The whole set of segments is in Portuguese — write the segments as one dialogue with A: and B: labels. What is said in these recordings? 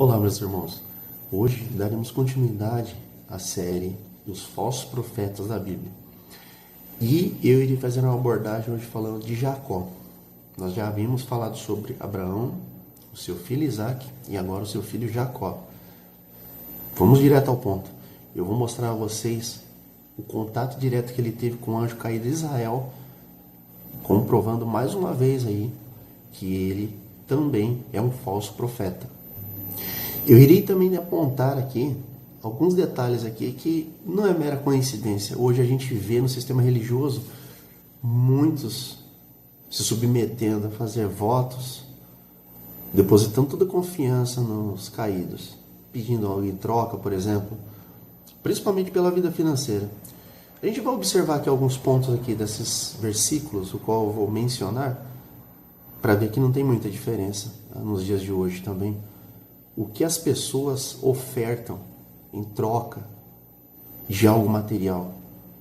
A: Olá, meus irmãos. Hoje daremos continuidade à série dos falsos profetas da Bíblia. E eu irei fazer uma abordagem hoje falando de Jacó. Nós já havíamos falado sobre Abraão, o seu filho Isaac e agora o seu filho Jacó. Vamos direto ao ponto. Eu vou mostrar a vocês o contato direto que ele teve com o anjo caído de Israel, comprovando mais uma vez aí que ele também é um falso profeta. Eu irei também apontar aqui alguns detalhes aqui que não é mera coincidência. Hoje a gente vê no sistema religioso muitos se submetendo a fazer votos, depositando toda a confiança nos caídos, pedindo algo em troca, por exemplo, principalmente pela vida financeira. A gente vai observar aqui alguns pontos aqui desses versículos, o qual eu vou mencionar, para ver que não tem muita diferença nos dias de hoje também. O que as pessoas ofertam em troca de algo material,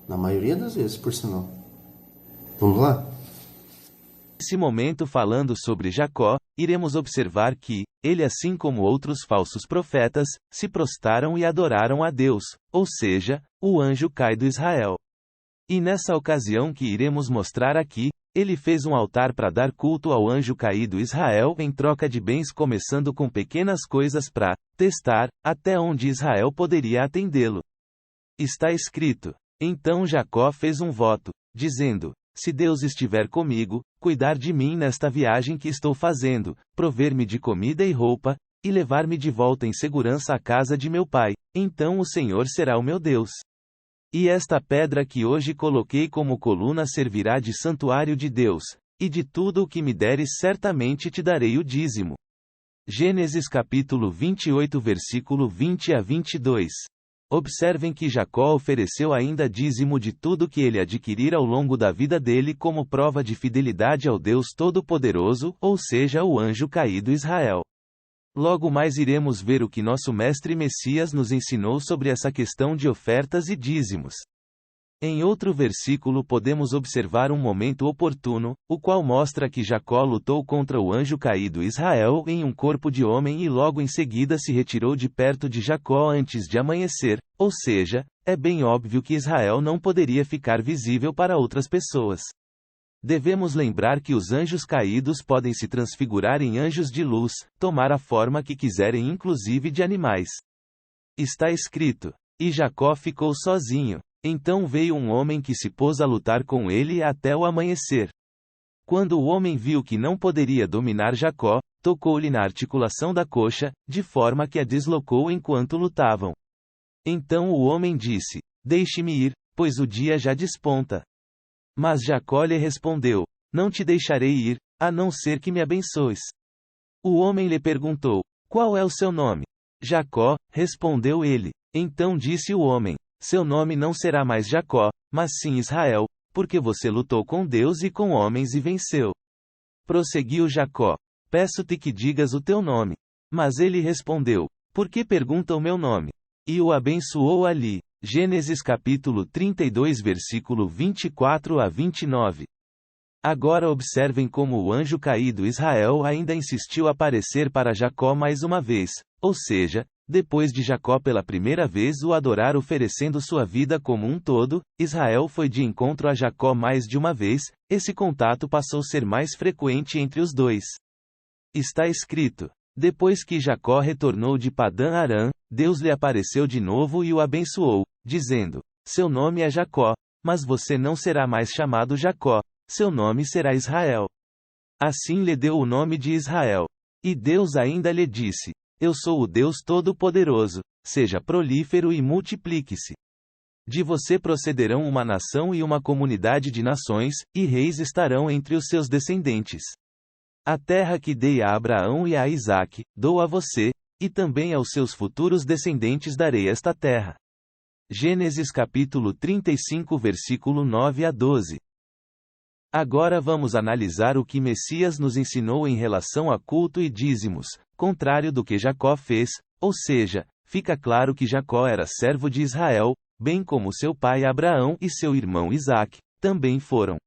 A: na maioria das vezes, por sinal. Vamos lá?
B: Nesse momento, falando sobre Jacó, iremos observar que, ele assim como outros falsos profetas, se prostaram e adoraram a Deus, ou seja, o anjo caído Israel. E nessa ocasião que iremos mostrar aqui, ele fez um altar para dar culto ao anjo caído Israel em troca de bens, começando com pequenas coisas para testar até onde Israel poderia atendê-lo. Está escrito: então Jacó fez um voto, dizendo: se Deus estiver comigo, cuidar de mim nesta viagem que estou fazendo, prover-me de comida e roupa, e levar-me de volta em segurança à casa de meu pai, então o Senhor será o meu Deus. E esta pedra que hoje coloquei como coluna servirá de santuário de Deus, e de tudo o que me deres certamente te darei o dízimo. Gênesis capítulo 28 versículo 20 a 22. Observem que Jacó ofereceu ainda dízimo de tudo que ele adquirir ao longo da vida dele como prova de fidelidade ao Deus Todo-Poderoso, ou seja, o anjo caído Israel. Logo mais iremos ver o que nosso mestre Messias nos ensinou sobre essa questão de ofertas e dízimos. Em outro versículo podemos observar um momento oportuno, o qual mostra que Jacó lutou contra o anjo caído Israel em um corpo de homem e logo em seguida se retirou de perto de Jacó antes de amanhecer, ou seja, é bem óbvio que Israel não poderia ficar visível para outras pessoas. Devemos lembrar que os anjos caídos podem se transfigurar em anjos de luz, tomar a forma que quiserem, inclusive de animais. Está escrito: e Jacó ficou sozinho. Então veio um homem que se pôs a lutar com ele até o amanhecer. Quando o homem viu que não poderia dominar Jacó, tocou-lhe na articulação da coxa, de forma que a deslocou enquanto lutavam. Então o homem disse: deixe-me ir, pois o dia já desponta. Mas Jacó lhe respondeu: não te deixarei ir, a não ser que me abençoes. O homem lhe perguntou: qual é o seu nome? Jacó, respondeu ele. Então disse o homem: seu nome não será mais Jacó, mas sim Israel, porque você lutou com Deus e com homens e venceu. Prosseguiu Jacó: peço-te que digas o teu nome. Mas ele respondeu: por que pergunta o meu nome? E o abençoou ali. Gênesis capítulo 32 versículo 24 a 29. Agora observem como o anjo caído Israel ainda insistiu aparecer para Jacó mais uma vez, ou seja, depois de Jacó pela primeira vez o adorar oferecendo sua vida como um todo, Israel foi de encontro a Jacó mais de uma vez, esse contato passou a ser mais frequente entre os dois. Está escrito: depois que Jacó retornou de Padã Arã, Deus lhe apareceu de novo e o abençoou, dizendo: seu nome é Jacó, mas você não será mais chamado Jacó, seu nome será Israel. Assim lhe deu o nome de Israel. E Deus ainda lhe disse: eu sou o Deus Todo-Poderoso, seja prolífero e multiplique-se. De você procederão uma nação e uma comunidade de nações, e reis estarão entre os seus descendentes. A terra que dei a Abraão e a Isaque, dou a você, e também aos seus futuros descendentes darei esta terra. Gênesis capítulo 35 versículo 9 a 12. Agora vamos analisar o que Messias nos ensinou em relação a culto e dízimos, contrário do que Jacó fez, ou seja, fica claro que Jacó era servo de Israel, bem como seu pai Abraão e seu irmão Isaque, também foram.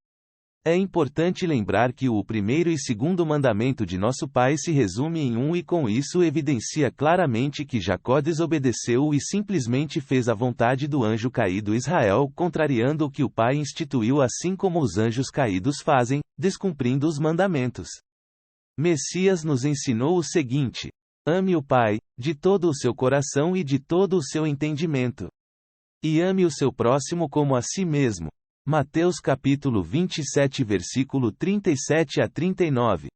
B: É importante lembrar que o primeiro e segundo mandamento de nosso Pai se resume em um e com isso evidencia claramente que Jacó desobedeceu e simplesmente fez a vontade do anjo caído Israel, contrariando o que o Pai instituiu assim como os anjos caídos fazem, descumprindo os mandamentos. Messias nos ensinou o seguinte: ame o Pai, de todo o seu coração e de todo o seu entendimento. E ame o seu próximo como a si mesmo. Mateus capítulo 27 versículo 37 a 39.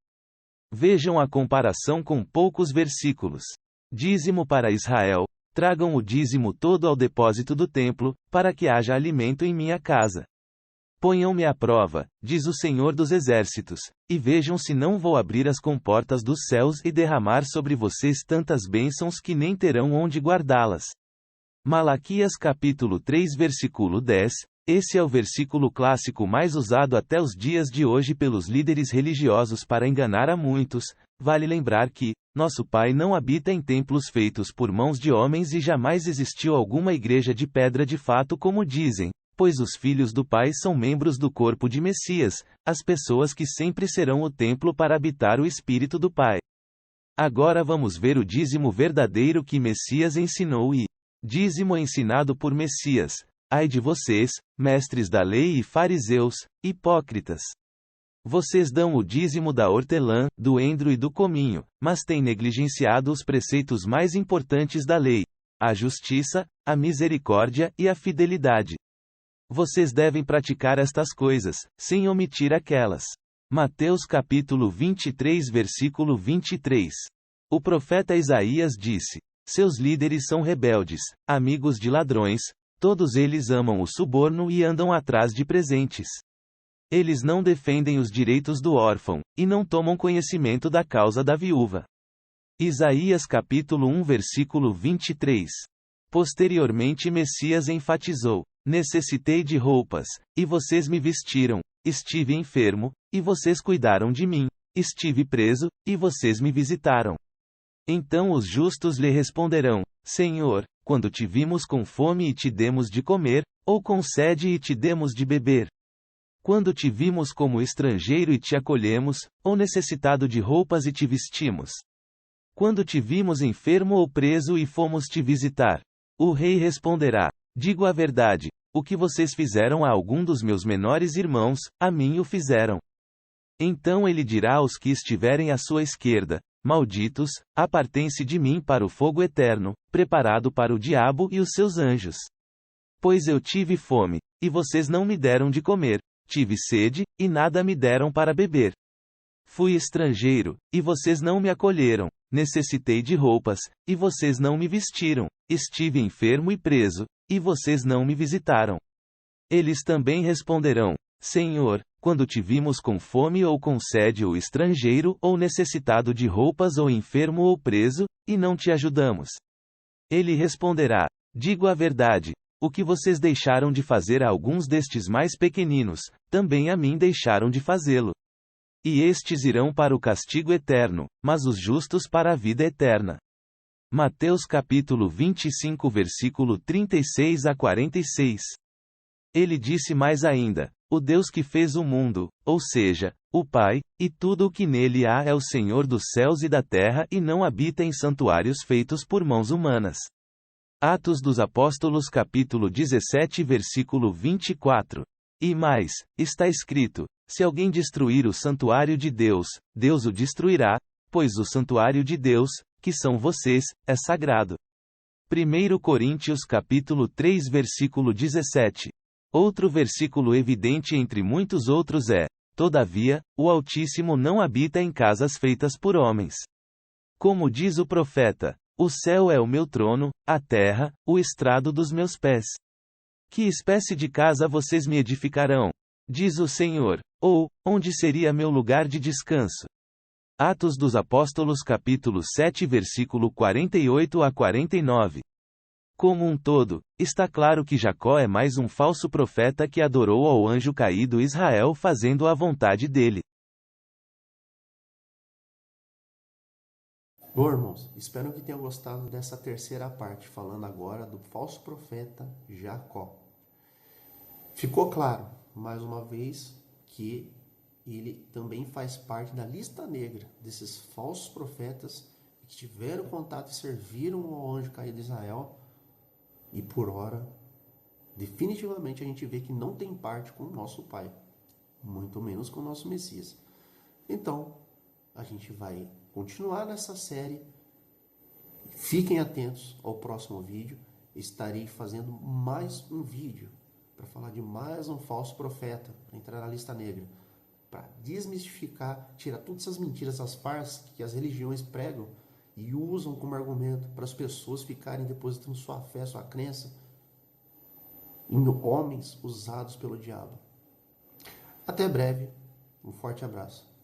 B: Vejam a comparação com poucos versículos. Dízimo para Israel: tragam o dízimo todo ao depósito do templo, para que haja alimento em minha casa. Ponham-me à prova, diz o Senhor dos Exércitos, e vejam se não vou abrir as comportas dos céus e derramar sobre vocês tantas bênçãos que nem terão onde guardá-las. Malaquias capítulo 3 versículo 10. Esse é o versículo clássico mais usado até os dias de hoje pelos líderes religiosos para enganar a muitos. Vale lembrar que nosso Pai não habita em templos feitos por mãos de homens e jamais existiu alguma igreja de pedra de fato como dizem, pois os filhos do Pai são membros do corpo de Messias, as pessoas que sempre serão o templo para habitar o Espírito do Pai. Agora vamos ver o dízimo verdadeiro que Messias ensinou e dízimo ensinado por Messias. Ai de vocês, mestres da lei e fariseus, hipócritas! Vocês dão o dízimo da hortelã, do endro e do cominho, mas têm negligenciado os preceitos mais importantes da lei: a justiça, a misericórdia e a fidelidade. Vocês devem praticar estas coisas, sem omitir aquelas. Mateus capítulo 23 versículo 23. O profeta Isaías disse: seus líderes são rebeldes, amigos de ladrões, todos eles amam o suborno e andam atrás de presentes. Eles não defendem os direitos do órfão, e não tomam conhecimento da causa da viúva. Isaías capítulo 1 versículo 23. Posteriormente Messias enfatizou: necessitei de roupas, e vocês me vestiram; estive enfermo, e vocês cuidaram de mim; estive preso, e vocês me visitaram. Então os justos lhe responderão: Senhor, quando te vimos com fome e te demos de comer, ou com sede e te demos de beber? Quando te vimos como estrangeiro e te acolhemos, ou necessitado de roupas e te vestimos? Quando te vimos enfermo ou preso e fomos te visitar? O rei responderá: digo a verdade, o que vocês fizeram a algum dos meus menores irmãos, a mim o fizeram. Então ele dirá aos que estiverem à sua esquerda: malditos, apartem-se de mim para o fogo eterno, preparado para o diabo e os seus anjos. Pois eu tive fome, e vocês não me deram de comer; tive sede, e nada me deram para beber. Fui estrangeiro, e vocês não me acolheram; necessitei de roupas, e vocês não me vestiram; estive enfermo e preso, e vocês não me visitaram. Eles também responderão: Senhor, quando te vimos com fome ou com sede ou estrangeiro ou necessitado de roupas ou enfermo ou preso, e não te ajudamos? Ele responderá: digo a verdade, o que vocês deixaram de fazer a alguns destes mais pequeninos, também a mim deixaram de fazê-lo. E estes irão para o castigo eterno, mas os justos para a vida eterna. Mateus capítulo 25 versículo 36 a 46. Ele disse mais ainda: o Deus que fez o mundo, ou seja, o Pai, e tudo o que nele há é o Senhor dos céus e da terra e não habita em santuários feitos por mãos humanas. Atos dos Apóstolos capítulo 17 versículo 24. E mais, está escrito: se alguém destruir o santuário de Deus, Deus o destruirá, pois o santuário de Deus, que são vocês, é sagrado. 1 Coríntios capítulo 3 versículo 17. Outro versículo evidente entre muitos outros é: todavia, o Altíssimo não habita em casas feitas por homens. Como diz o profeta: o céu é o meu trono, a terra, o estrado dos meus pés. Que espécie de casa vocês me edificarão? Diz o Senhor. Ou, onde seria meu lugar de descanso? Atos dos Apóstolos capítulo 7 versículo 48 a 49. Como um todo, está claro que Jacó é mais um falso profeta que adorou ao anjo caído Israel fazendo a vontade dele.
A: Bom, irmãos, espero que tenham gostado dessa terceira parte, falando agora do falso profeta Jacó. Ficou claro, mais uma vez, que ele também faz parte da lista negra desses falsos profetas que tiveram contato e serviram ao anjo caído de Israel. E por ora, definitivamente a gente vê que não tem parte com o nosso Pai, muito menos com o nosso Messias. Então, a gente vai continuar nessa série. Fiquem atentos ao próximo vídeo. Estarei fazendo mais um vídeo para falar de mais um falso profeta, para entrar na lista negra, para desmistificar, tirar todas essas mentiras, essas farsas que as religiões pregam e usam como argumento para as pessoas ficarem depositando sua fé, sua crença em homens usados pelo diabo. Até breve, um forte abraço.